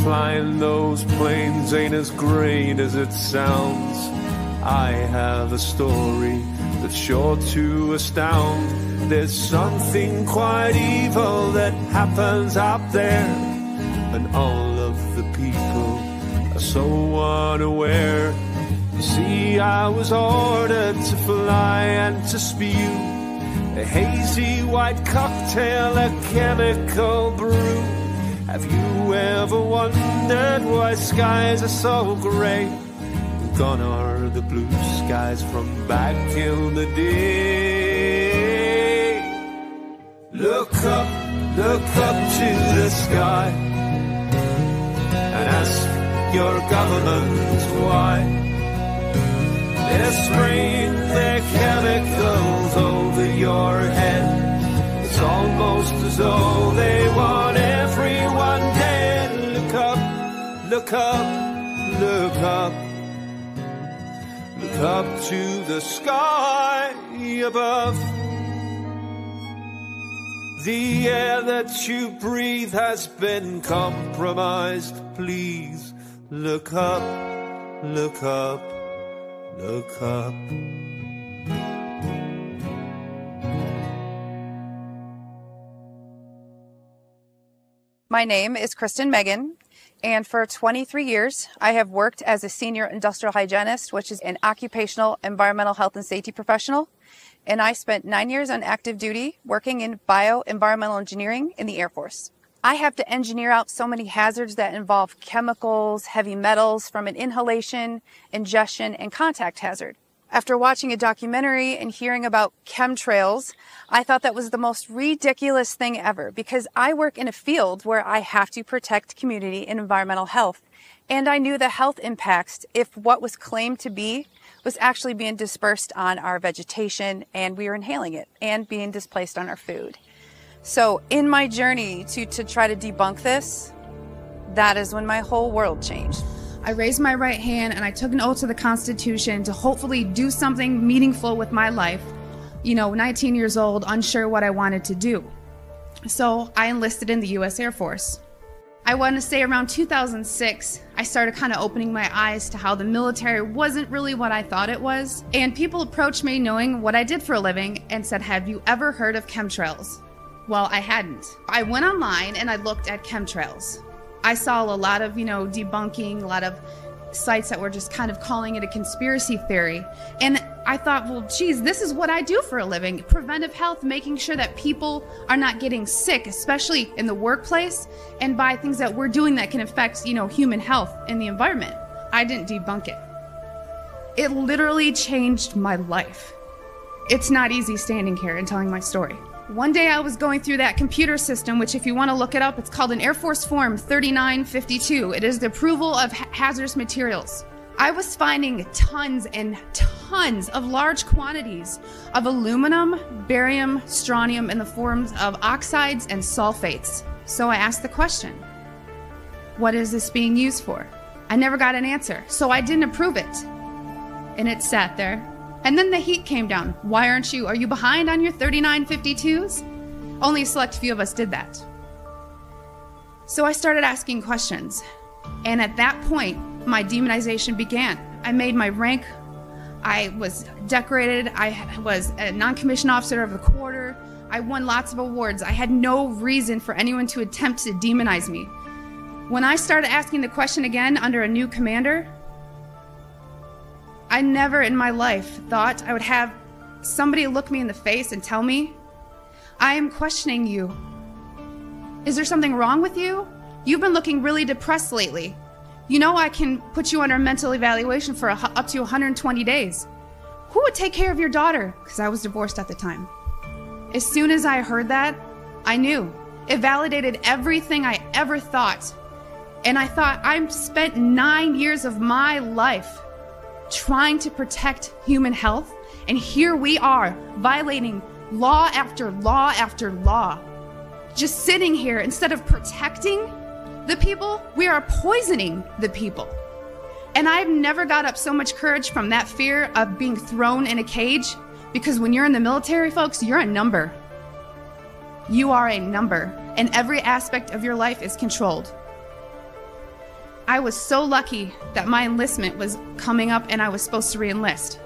flying those planes ain't as great as it sounds. I have a story that's sure to astound. There's something quite evil that happens up there, and all of the people are so unaware. You see, I was ordered to fly and to spew a hazy white cocktail, a chemical brew. Have you ever wondered why skies are so grey? Gone are the blue skies from back in the day. Look up to the sky and ask your government why they're spraying their chemicals over your head. It's almost as though they want everyone dead. Look up, look up, look up. Look up to the sky above. The air that you breathe has been compromised. Please look up, look up, look up. My name is Kristen Meghan, and for 23 years, I have worked as a senior industrial hygienist, which is an occupational environmental health and safety professional. And I spent 9 years on active duty working in bioenvironmental engineering in the Air Force. I have to engineer out so many hazards that involve chemicals, heavy metals from an inhalation, ingestion, and contact hazard. After watching a documentary and hearing about chemtrails, I thought that was the most ridiculous thing ever, because I work in a field where I have to protect community and environmental health. And I knew the health impacts if what was claimed to be was actually being dispersed on our vegetation, and we were inhaling it and being displaced on our food. So in my journey to try to debunk this, that is when my whole world changed. I raised my right hand and I took an oath to the Constitution to hopefully do something meaningful with my life. 19 years old, unsure what I wanted to do. So I enlisted in the U.S. Air Force. I want to say around 2006, I started kind of opening my eyes to how the military wasn't really what I thought it was. And people approached me knowing what I did for a living and said, "Have you ever heard of chemtrails?" Well, I hadn't. I went online and I looked at chemtrails. I saw a lot of, debunking, a lot of sites that were just kind of calling it a conspiracy theory. And I thought, well, geez, this is what I do for a living. Preventive health, making sure that people are not getting sick, especially in the workplace, and by things that we're doing that can affect, human health and the environment. I didn't debunk it. It literally changed my life. It's not easy standing here and telling my story. One day I was going through that computer system, which if you want to look it up, it's called an Air Force Form 3952. It is the approval of hazardous materials. I was finding tons and tons of large quantities of aluminum, barium, strontium in the forms of oxides and sulfates. So I asked the question, what is this being used for? I never got an answer, so I didn't approve it. And it sat there. And then the heat came down. Are you behind on your 3952s? Only a select few of us did that. So I started asking questions. And at that point, my demonization began. I made my rank. I was decorated. I was a non-commissioned officer of the quarter. I won lots of awards. I had no reason for anyone to attempt to demonize me. When I started asking the question again under a new commander, I never in my life thought I would have somebody look me in the face and tell me, "I am questioning you. Is there something wrong with you? You've been looking really depressed lately. I can put you under a mental evaluation for up to 120 days. Who would take care of your daughter?" Because I was divorced at the time. As soon as I heard that, I knew. It validated everything I ever thought. And I thought, I've spent 9 years of my life trying to protect human health, and here we are violating law after law after law. Just sitting here, instead of protecting the people, we are poisoning the people. And I've never got up so much courage from that fear of being thrown in a cage, because when you're in the military, folks, you're a number. You are a number, and every aspect of your life is controlled. I was so lucky that my enlistment was coming up and I was supposed to re-enlist.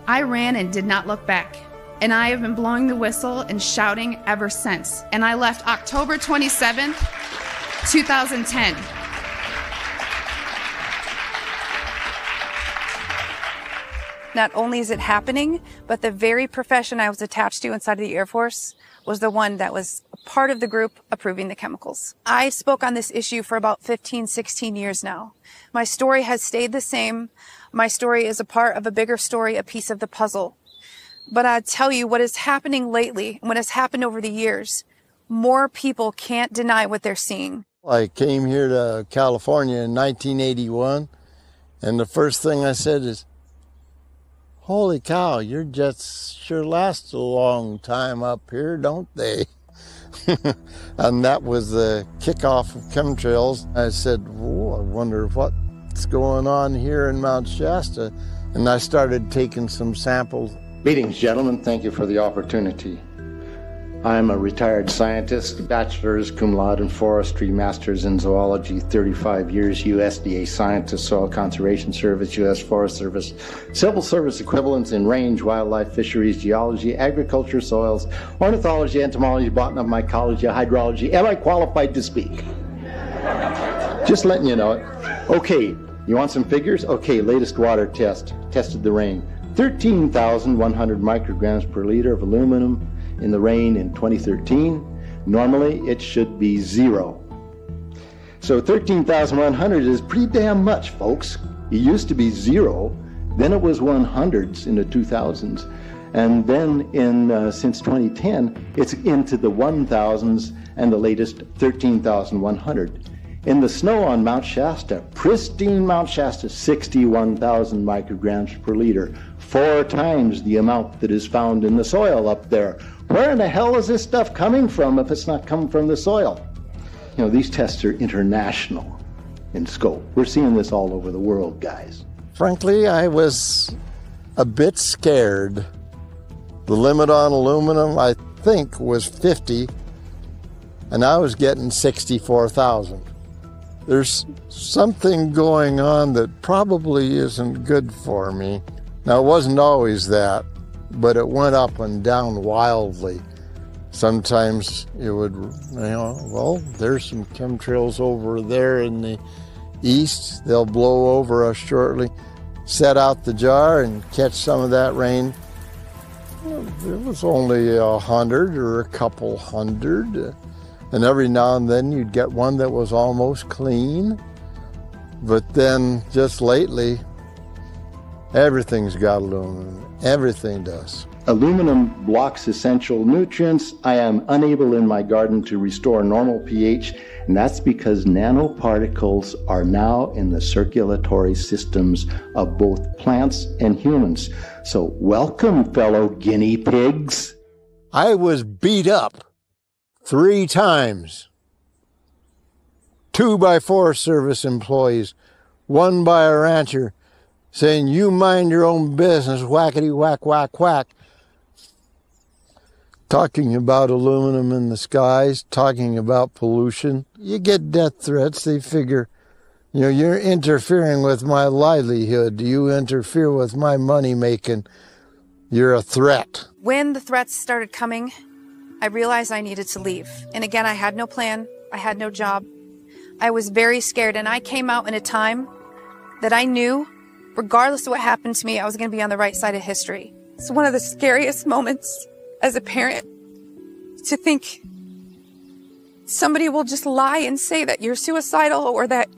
I ran and did not look back. And I have been blowing the whistle and shouting ever since. And I left October 27th, 2010. Not only is it happening, but the very profession I was attached to inside of the Air Force was the one that was a part of the group approving the chemicals. I spoke on this issue for about 15, 16 years now. My story has stayed the same. My story is a part of a bigger story, a piece of the puzzle. But I tell you what is happening lately, and what has happened over the years, more people can't deny what they're seeing. I came here to California in 1981, and the first thing I said is, holy cow, your jets sure last a long time up here, don't they? And that was the kickoff of chemtrails. I said, whoa, I wonder what's going on here in Mount Shasta. And I started taking some samples. Greetings, gentlemen. Thank you for the opportunity. I'm a retired scientist, bachelor's, cum laude in forestry, master's in zoology, 35 years, USDA scientist, Soil Conservation Service, U.S. Forest Service, civil service equivalents in range, wildlife, fisheries, geology, agriculture, soils, ornithology, entomology, botany, mycology, hydrology. Am I qualified to speak? Just letting you know it. Okay, you want some figures? Okay, latest water test. Tested the rain. 13,100 micrograms per liter of aluminum in the rain in 2013. Normally, it should be 0. So 13,100 is pretty damn much, folks. It used to be 0, then it was 100s in the 2000s, and then since 2010, it's into the 1000s and the latest 13,100. In the snow on Mount Shasta, pristine Mount Shasta, 61,000 micrograms per liter, 4 times the amount that is found in the soil up there. Where in the hell is this stuff coming from if it's not coming from the soil? You know, these tests are international in scope. We're seeing this all over the world, guys. Frankly, I was a bit scared. The limit on aluminum, I think, was 50, and I was getting 64,000. There's something going on that probably isn't good for me. Now, it wasn't always that, but it went up and down wildly. Sometimes it would, well, there's some chemtrails over there in the east. They'll blow over us shortly. Set out the jar and catch some of that rain. It was only 100 or a couple hundred. And every now and then you'd get one that was almost clean. But then just lately, everything's got aluminum. Everything does. Aluminum blocks essential nutrients. I am unable in my garden to restore normal pH, and that's because nanoparticles are now in the circulatory systems of both plants and humans. So welcome, fellow guinea pigs. I was beat up 3 times. 2 by Forest Service employees, 1 by a rancher, saying, you mind your own business, whackety whack, whack, whack. Talking about aluminum in the skies, talking about pollution. You get death threats, they figure, you're interfering with my livelihood. You interfere with my money making. You're a threat. When the threats started coming, I realized I needed to leave. And again, I had no plan. I had no job. I was very scared, and I came out in a time that I knew, regardless of what happened to me, I was going to be on the right side of history. It's one of the scariest moments as a parent to think somebody will just lie and say that you're suicidal or that,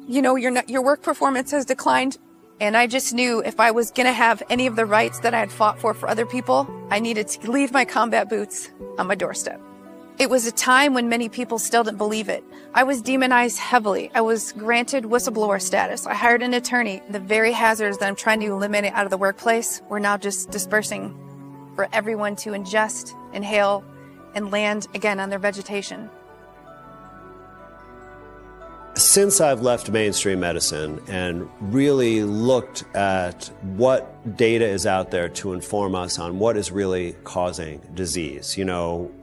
your work performance has declined. And I just knew if I was going to have any of the rights that I had fought for other people, I needed to leave my combat boots on my doorstep. It was a time when many people still didn't believe it. I was demonized heavily. I was granted whistleblower status. I hired an attorney. The very hazards that I'm trying to eliminate out of the workplace were now just dispersing for everyone to ingest, inhale, and land again on their vegetation. Since I've left mainstream medicine and really looked at what data is out there to inform us on what is really causing disease,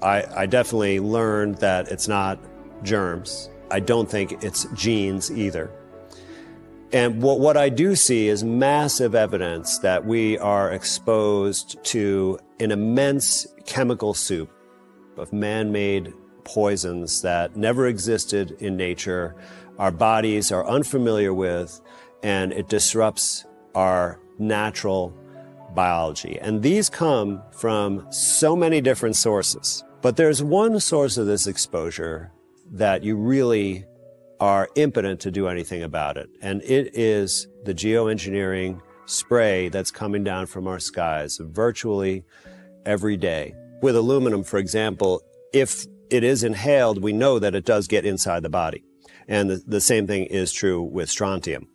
I definitely learned that it's not germs, I don't think it's genes either. And what I do see is massive evidence that we are exposed to an immense chemical soup of man-made poisons that never existed in nature, our bodies are unfamiliar with, and it disrupts our natural biology. And these come from so many different sources. But there's one source of this exposure that you really are impotent to do anything about it. And it is the geoengineering spray that's coming down from our skies virtually every day. With aluminum, for example, if it is inhaled, we know that it does get inside the body. And the same thing is true with strontium.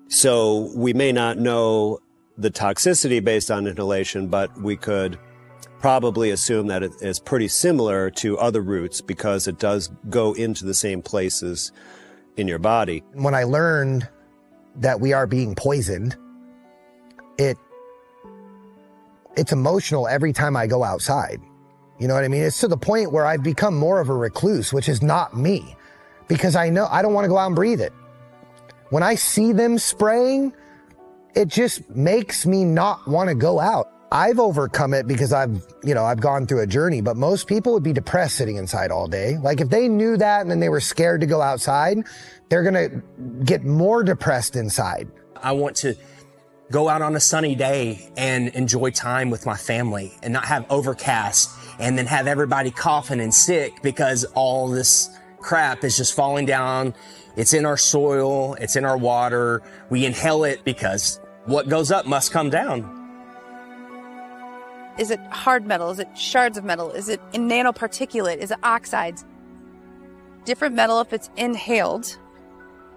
So we may not know the toxicity based on inhalation, but we could probably assume that it is pretty similar to other roots because it does go into the same places in your body. When I learned that we are being poisoned, it's emotional every time I go outside. You know what I mean? It's to the point where I've become more of a recluse, which is not me, because I know I don't want to go out and breathe it. When I see them spraying, it just makes me not want to go out. I've overcome it because I've gone through a journey, but most people would be depressed sitting inside all day. Like if they knew that and then they were scared to go outside, they're going to get more depressed inside. I want to go out on a sunny day and enjoy time with my family and not have overcast and then have everybody coughing and sick because all this crap is just falling down. It's in our soil, it's in our water. We inhale it because what goes up must come down. Is it hard metal? Is it shards of metal? Is it in nanoparticulate? Is it oxides? Different metal, if it's inhaled,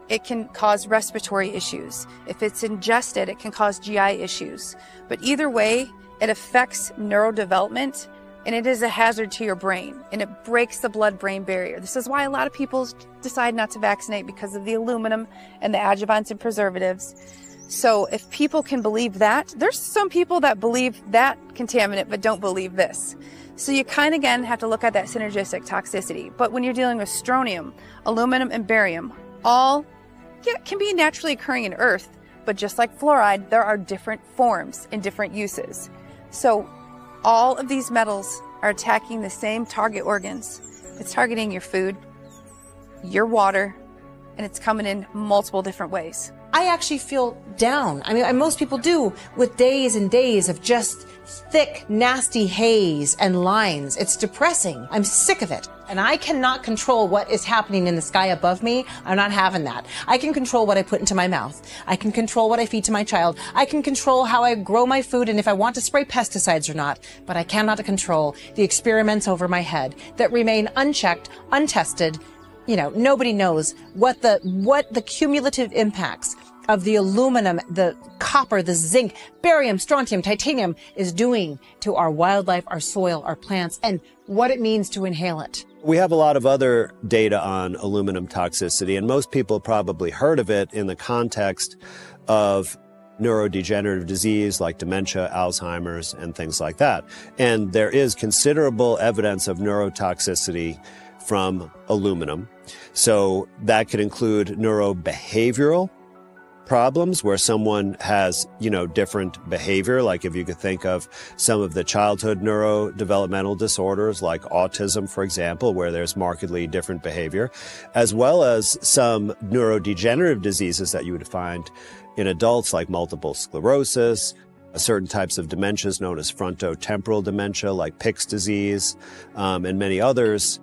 it can cause respiratory issues. If it's ingested, it can cause GI issues. But either way, it affects neurodevelopment and it is a hazard to your brain and it breaks the blood-brain barrier. This is why a lot of people decide not to vaccinate because of the aluminum and the adjuvants and preservatives. So if people can believe that, there's some people that believe that contaminant but don't believe this. So you kind of, again, have to look at that synergistic toxicity. But when you're dealing with strontium, aluminum, and barium, all can be naturally occurring in Earth, but just like fluoride, there are different forms and different uses. So all of these metals are attacking the same target organs. It's targeting your food, your water, and it's coming in multiple different ways. I actually feel down. I mean, most people do, with days and days of just thick, nasty haze and lines. It's depressing. I'm sick of it. And I cannot control what is happening in the sky above me. I'm not having that. I can control what I put into my mouth. I can control what I feed to my child. I can control how I grow my food and if I want to spray pesticides or not. But I cannot control the experiments over my head that remain unchecked, untested. You know, nobody knows what the cumulative impacts of the aluminum, the copper, the zinc, barium, strontium, titanium is doing to our wildlife, our soil, our plants, and what it means to inhale it. We have a lot of other data on aluminum toxicity, and most people probably heard of it in the context of neurodegenerative disease like dementia, Alzheimer's, and things like that. And there is considerable evidence of neurotoxicity from aluminum. So that could include neurobehavioral problems where someone has, different behavior, like if you could think of some of the childhood neurodevelopmental disorders like autism, for example, where there's markedly different behavior, as well as some neurodegenerative diseases that you would find in adults like multiple sclerosis, certain types of dementias known as frontotemporal dementia like Pick's disease, and many others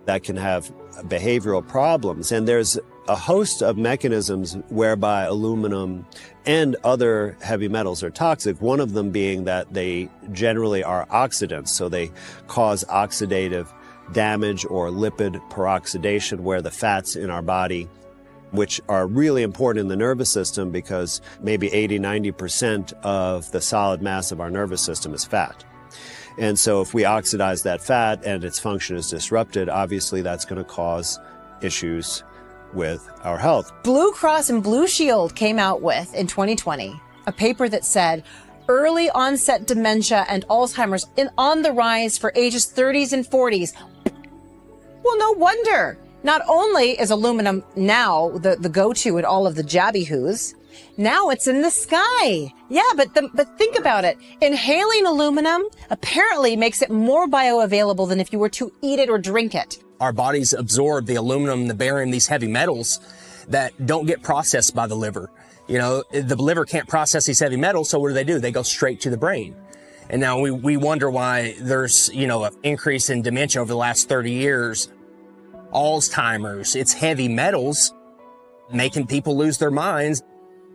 that can have behavioral problems. And there's a host of mechanisms whereby aluminum and other heavy metals are toxic, one of them being that they generally are oxidants, so they cause oxidative damage or lipid peroxidation, where the fats in our body, which are really important in the nervous system because maybe 80–90% of the solid mass of our nervous system is fat. And so if we oxidize that fat and its function is disrupted, obviously that's going to cause issues with our health. Blue Cross and Blue Shield came out with, in 2020, a paper that said early onset dementia and Alzheimer's on the rise for ages 30s and 40s. Well, no wonder. Not only is aluminum now the go-to in all of the jabby-hoos, now it's in the sky. Yeah, but think about it. Inhaling aluminum apparently makes it more bioavailable than if you were to eat it or drink it. Our bodies absorb the aluminum, the barium, these heavy metals that don't get processed by the liver. You know, the liver can't process these heavy metals, so what do? They go straight to the brain. And now we wonder why there's, you know, an increase in dementia over the last 30 years. Alzheimer's, it's heavy metals making people lose their minds.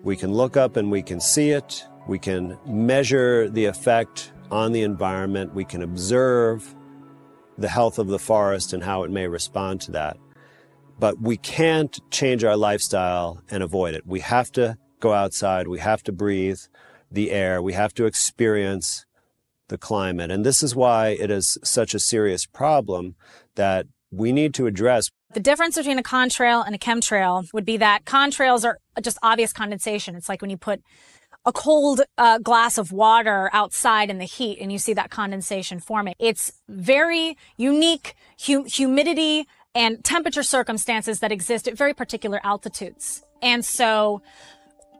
We can look up and we can see it. We can measure the effect on the environment. We can observe the health of the forest and how it may respond to that. But we can't change our lifestyle and avoid it. We have to go outside. We have to breathe the air. We have to experience the climate. And this is why it is such a serious problem that we need to address. The difference between a contrail and a chemtrail would be that contrails are just obvious condensation. It's like when you put a cold glass of water outside in the heat and you see that condensation forming. It's very unique humidity and temperature circumstances that exist at very particular altitudes. And so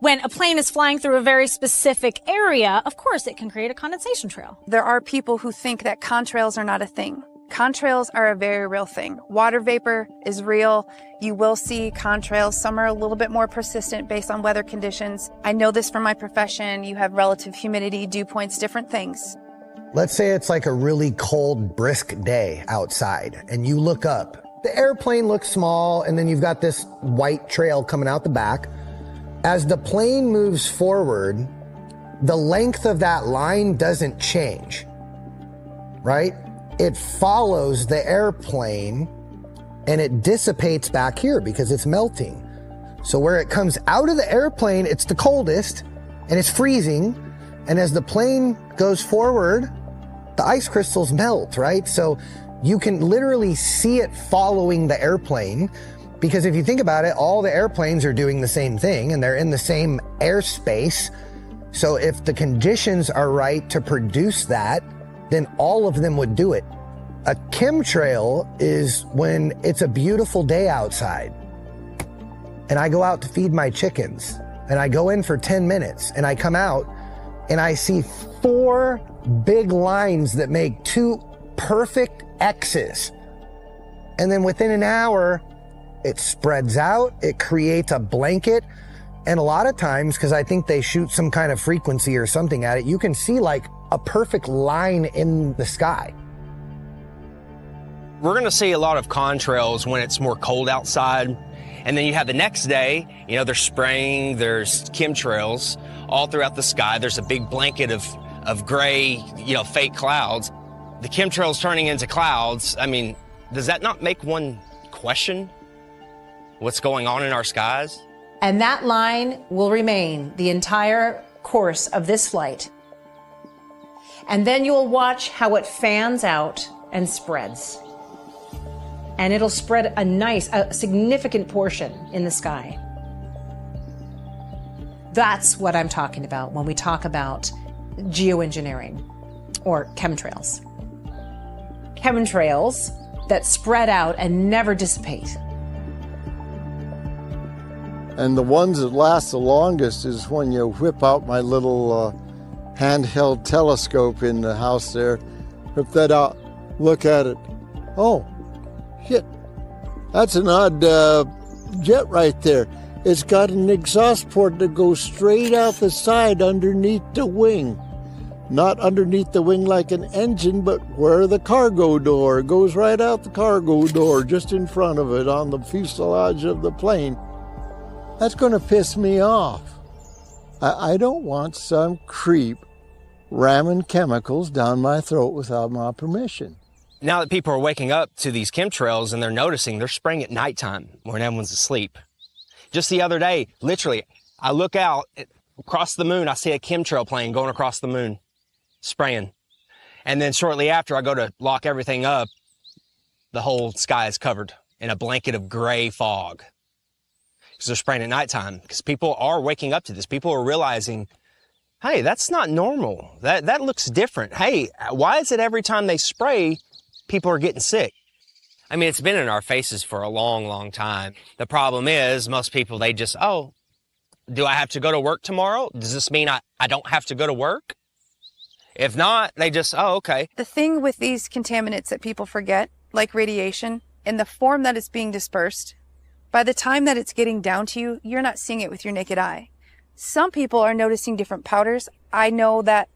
when a plane is flying through a very specific area, of course, it can create a condensation trail. There are people who think that contrails are not a thing. Contrails are a very real thing. Water vapor is real. You will see contrails. Some are a little bit more persistent based on weather conditions. I know this from my profession. You have relative humidity, dew points, different things. Let's say it's like a really cold, brisk day outside, and you look up. The airplane looks small, and then you've got this white trail coming out the back. As the plane moves forward, the length of that line doesn't change, right? It follows the airplane and it dissipates back here because it's melting. So where it comes out of the airplane, it's the coldest and it's freezing. And as the plane goes forward, the ice crystals melt, right? So you can literally see it following the airplane, because if you think about it, all the airplanes are doing the same thing and they're in the same airspace. So if the conditions are right to produce that, then all of them would do it. A chemtrail is when it's a beautiful day outside and I go out to feed my chickens and I go in for 10 minutes and I come out and I see 4 big lines that make 2 perfect X's. And then within an hour, it spreads out, it creates a blanket. And a lot of times, because I think they shoot some kind of frequency or something at it, you can see like a perfect line in the sky. We're going to see a lot of contrails when it's more cold outside. And then you have the next day, you know, there's spraying, there's chemtrails all throughout the sky. There's a big blanket of gray, you know, fake clouds. The chemtrails turning into clouds. I mean, does that not make one question what's going on in our skies? And that line will remain the entire course of this flight. And then you'll watch how it fans out and spreads. And it'll spread a significant portion in the sky. That's what I'm talking about when we talk about geoengineering or chemtrails. Chemtrails that spread out and never dissipate. And the ones that last the longest is when you whip out my little handheld telescope in the house there, whip that out, look at it. Oh, shit, that's an odd jet right there. It's got an exhaust port that goes straight out the side underneath the wing. Not underneath the wing like an engine, but where the cargo door goes right out the cargo door, just in front of it on the fuselage of the plane. That's going to piss me off. I don't want some creep ramming chemicals down my throat without my permission. Now that people are waking up to these chemtrails and they're noticing they're spraying at nighttime when everyone's asleep. Just the other day, literally, I look out across the moon, I see a chemtrail plane going across the moon, spraying. And then shortly after I go to lock everything up, the whole sky is covered in a blanket of gray fog. Because they're spraying at nighttime. Because people are waking up to this. People are realizing, hey, that's not normal. That looks different. Hey, why is it every time they spray, people are getting sick? I mean, it's been in our faces for a long, long time. The problem is most people, they just, oh, do I have to go to work tomorrow? Does this mean I don't have to go to work? If not, they just, oh, okay. The thing with these contaminants that people forget, like radiation, in the form that it's being dispersed, by the time that it's getting down to you, you're not seeing it with your naked eye. Some people are noticing different powders. I know that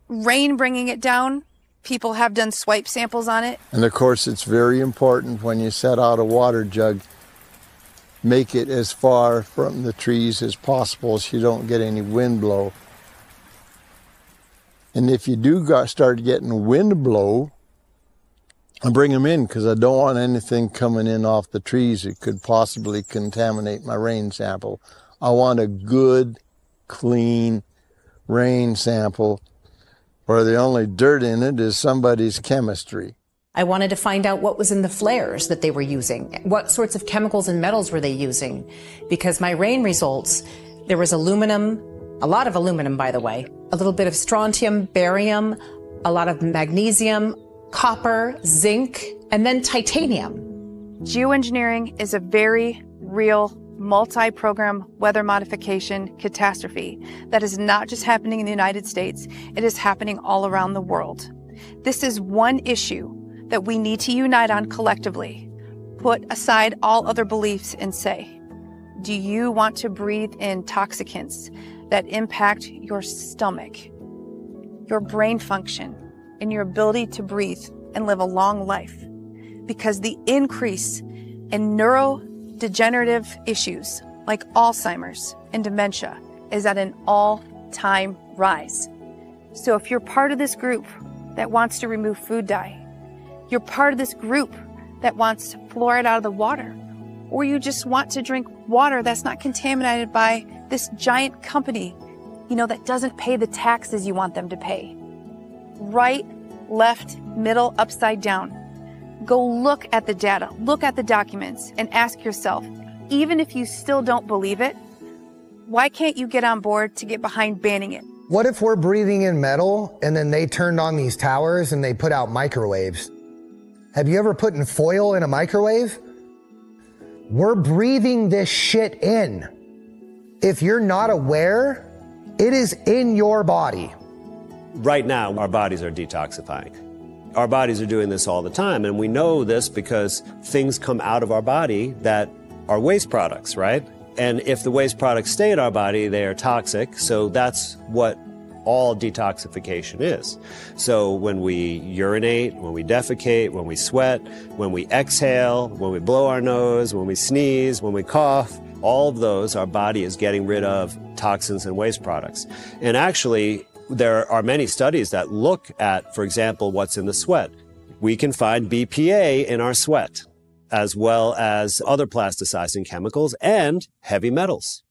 rain bringing it down, people have done swipe samples on it. And of course, it's very important when you set out a water jug, make it as far from the trees as possible so you don't get any wind blow. And if you do start getting wind blow, I bring them in because I don't want anything coming in off the trees that could possibly contaminate my rain sample. I want a good, clean rain sample where the only dirt in it is somebody's chemistry. I wanted to find out what was in the flares that they were using. What sorts of chemicals and metals were they using? Because my rain results, there was aluminum, a lot of aluminum, by the way, a little bit of strontium, barium, a lot of magnesium, copper, zinc, and then titanium. Geoengineering is a very real multi-program weather modification catastrophe that is not just happening in the United States, it is happening all around the world. This is one issue that we need to unite on collectively. Put aside all other beliefs and say, do you want to breathe in toxicants that impact your stomach, your brain function, and your ability to breathe and live a long life? Because the increase in neurodegenerative issues like Alzheimer's and dementia is at an all-time rise. So if you're part of this group that wants to remove food dye, you're part of this group that wants fluoride out of the water, or you just want to drink water that's not contaminated by this giant company, that doesn't pay the taxes you want them to pay. Right, left, middle, upside down. Go look at the data, look at the documents, and ask yourself, even if you still don't believe it, why can't you get on board to get behind banning it? What if we're breathing in metal and then they turned on these towers and they put out microwaves? Have you ever put in foil in a microwave? We're breathing this shit in. If you're not aware, it is in your body. Right now, our bodies are detoxifying. Our bodies are doing this all the time, and we know this because things come out of our body that are waste products, right? And if the waste products stay in our body, they are toxic, so that's what all detoxification is. So when we urinate, when we defecate, when we sweat, when we exhale, when we blow our nose, when we sneeze, when we cough, all of those, our body is getting rid of toxins and waste products. And actually, there are many studies that look at, for example, what's in the sweat. We can find BPA in our sweat, as well as other plasticizing chemicals and heavy metals.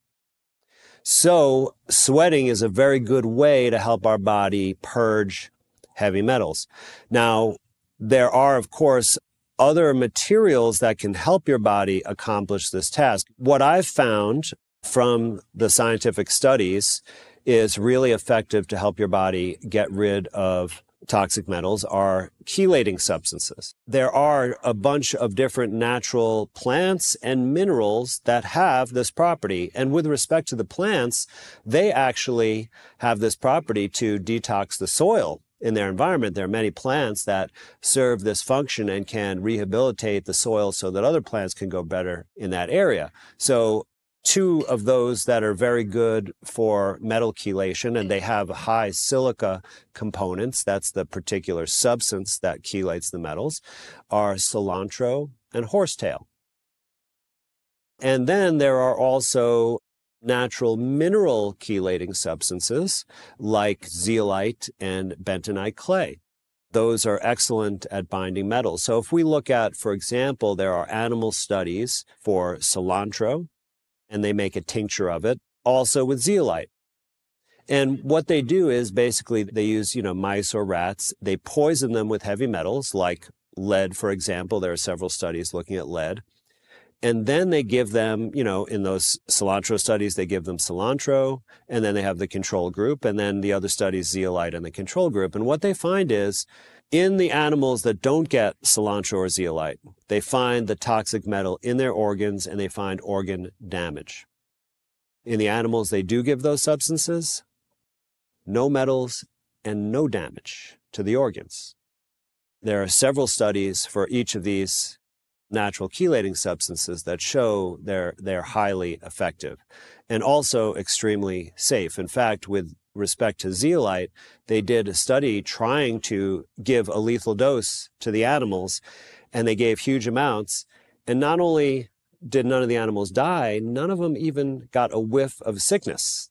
So sweating is a very good way to help our body purge heavy metals. Now, there are, of course, other materials that can help your body accomplish this task. What I've found from the scientific studies is really effective to help your body get rid of toxic metals are chelating substances. There are a bunch of different natural plants and minerals that have this property. And with respect to the plants, they actually have this property to detox the soil in their environment. There are many plants that serve this function and can rehabilitate the soil so that other plants can go better in that area. So two of those that are very good for metal chelation, and they have high silica components, that's the particular substance that chelates the metals, are cilantro and horsetail. And then there are also natural mineral chelating substances like zeolite and bentonite clay. Those are excellent at binding metals. So if we look at, for example, there are animal studies for cilantro, and they make a tincture of it, also with zeolite. And what they do is basically they use, mice or rats. They poison them with heavy metals like lead, for example. There are several studies looking at lead. And then they give them, you know, in those cilantro studies, they give them cilantro, and then they have the control group, and then the other studies, zeolite and the control group. And what they find is, in the animals that don't get cilantro or zeolite, they find the toxic metal in their organs, and they find organ damage. In the animals they do give those substances, no metals and no damage to the organs. There are several studies for each of these natural chelating substances that show they're highly effective and also extremely safe. In fact, with respect to zeolite, they did a study trying to give a lethal dose to the animals, and they gave huge amounts. And not only did none of the animals die, none of them even got a whiff of sickness.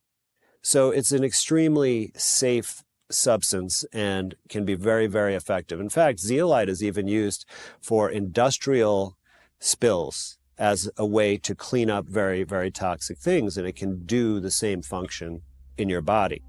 So it's an extremely safe substance and can be very, very effective. In fact, zeolite is even used for industrial spills as a way to clean up very, very toxic things, and it can do the same function in your body.